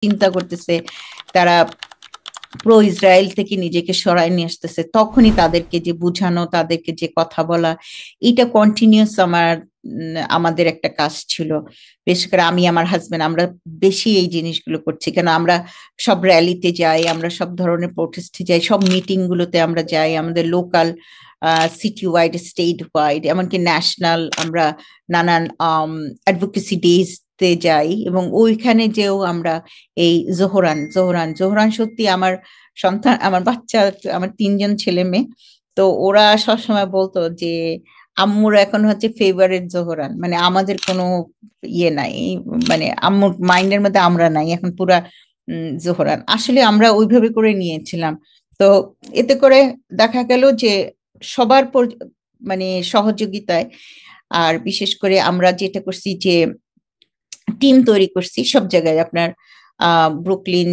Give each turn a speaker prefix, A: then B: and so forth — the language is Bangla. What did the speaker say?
A: চিন্তা করতেছে, তারা প্রো ইসরায়েল থেকে নিজেকে সরায় নিয়ে আসতেছে, তখনই তাদেরকে যে বুঝানো, তাদেরকে যে কথা বলা, এটা কন্টিনিউস আমাদের একটা কাজ ছিল। বিশেষ করে আমি, আমার হাজবেন্ড, আমরা বেশি এই জিনিসগুলো করছি, কেন আমরা সব র্যালিতে যাই, আমরা সব ধরনের প্রোটেস্টে যাই, সব মিটিং গুলোতে আমরা যাই, আমাদের local, city wide, state wide, এমনকি ন্যাশনাল, আমরা নানান অ্যাডভোকেসি ডেজ তে যাই, এবং ওইখানে যেও আমরা এই জোহরান জোহরান জোহরান সত্যি আমার সন্তান, আমার বাচ্চা, আমার তিনজন ছেলে মেয়ে, তো ওরা সবসময় বলতো যে আম্মুর এখন হচ্ছে ফেভারিট জোহরান, মানে আমাদের কোনো ইয়ে নাই, মানে আম্মুর মাইন্ডের মধ্যে আমরা নাই এখন, পুরা জোহরান আসলে আমরা ওইভাবে করে নিয়েছিলাম। তো এতে করে দেখা গেল যে সবার মানে সহযোগিতায়, আর বিশেষ করে আমরা যেটা করছি যে টিম তৈরি করছি সব জায়গায়, আপনার ব্রুকলিন,